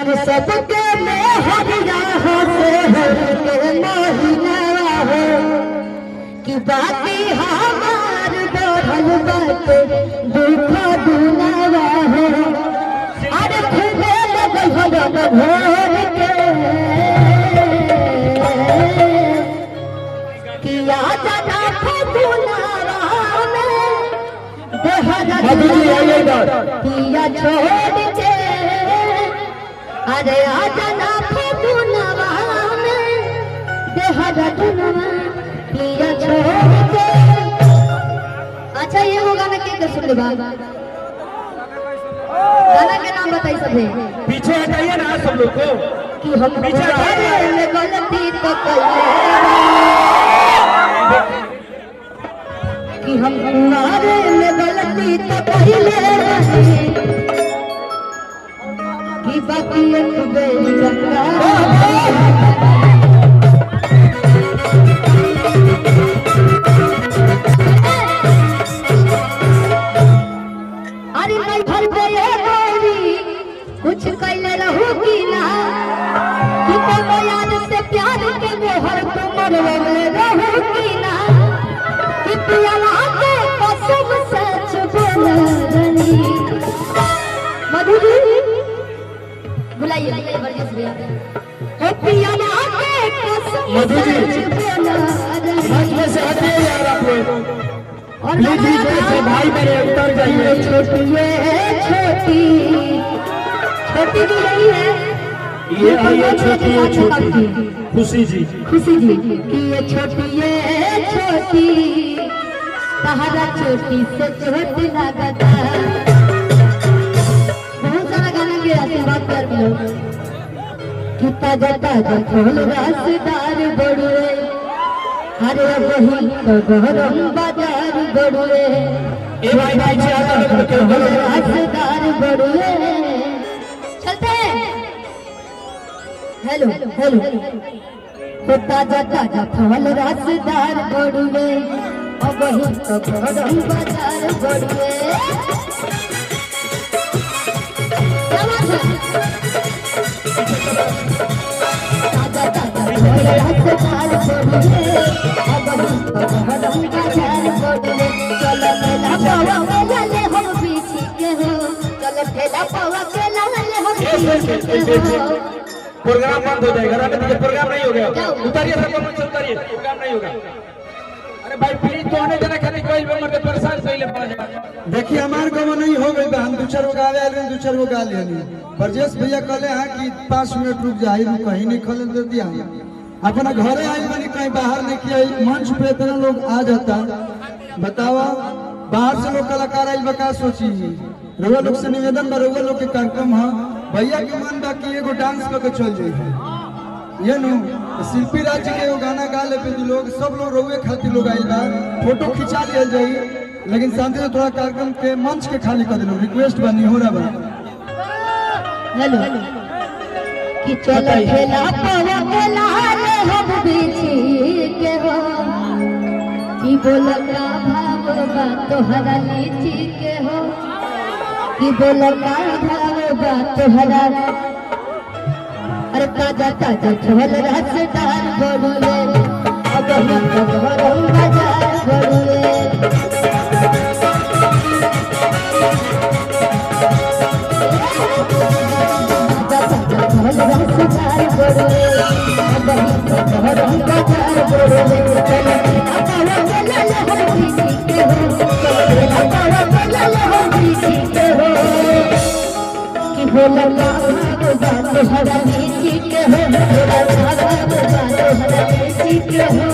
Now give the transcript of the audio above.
अरे सबके में हरिया हो से के महीना हो कि बाकी हमार बढ़ल बाटे दुख दुनावा हो अरे खूबे लगल हो भोर के किया जाना फगुनावा में किया छोड़ के अरे आजना फगुनवा में देहरतनवा किया छोड़ के। अच्छा ये वो गाना के सुन ले गाना के नाम बताइए सभी पीछे हटाइए ना सब लोग को कि हम पीछे गलती तो कि हम तुम्हारे में गलती तो पहले कि बाकी एक बेरी गंगा अरे मैं भर गए गोरी कुछ कैले रहू की ना कि तो याद से प्यार के मोहर तुमर लगले रहू की ना कि पियाला के कसम सच बोलनी मधु जी बुलाइए बरजस भैया हे पियाला के कसम मधु जी मंच में से हटिए यार आप लोग प्लीज बीच में से भाई मेरे उतर जाइए छोटी छोटी छोटी भी नहीं है ये छोटी खुशी जी कि ये छोटी सहारा छोटी से छोट लगता बहुत सारा गाना के आशीर्वाद कर मिलो कि ताजा ताजा फूल रसदार बड़ुए अरे वही तो गरम बाजार बड़ुए ए भाई पीछे आ जाओ रसदार बड़ुए चलते हैं हेलो हेलो तो ताजा ताजा फल रसदार बड़ुए और वही तो गरम बाजार बड़ुए ताजा ताजा फल रसदार बड़ुए और वही तो गरम बाजार बड़ुए चलो मेला पावा मेला हम पीछे के हो चलो ठेला पावा के लाले हम पीछे के हो प्रोग्राम बंद हो जाएगा रात में प्रोग्राम नहीं हो गया उतारिए सब लोग उतारिए प्रोग्राम नहीं होगा अरे भाई प्लीज तो आने जाना खाली कोई मर के परेशान सही ले पड़ा जाए देखिए हमारे गाँव नहीं हो गई हम दो चार गो गा ले दो चार गो गा ले ब्रजेश भैया कहले हैं कि 5 मिनट रुक जाए कहीं नहीं खोले दे दिया अपना घरे आई बनी कहीं बाहर नहीं किया मंच पे इतना लोग आ जाता बतावा बाहर से लोग कलाकार आई बका सोची रउआ लोग से निवेदन बा रउआ लोग के कार्यक्रम है भैया के मन बा कि एगो डांस करके चल जाए ये नु शिल्पी राज के एगो गाना गा ले पे लोग सब लोग रउए खातिर लोग आइल बा फोटो खिंचा लिया जाई लेकिन शांति से थोड़ा कार्यक्रम के मंच के खाली कर देलो रिक्वेस्ट बनी हो रहा बा हेलो कि चलो ठेला पावा मेला ले हम बीची के हो कि बोलका भाव बा तोहरा लीची के हो कि बोलका भाव बा तोहरा अरे ताजा ताजा छोल रसदार बड़ुए अब हम तो गरम बाजार बड़ुए रसदार बड़ुए अब हम तो गरम बाजार बड़ुए कि बोलका तोहरा लीची के हो तोहरा लीची के हो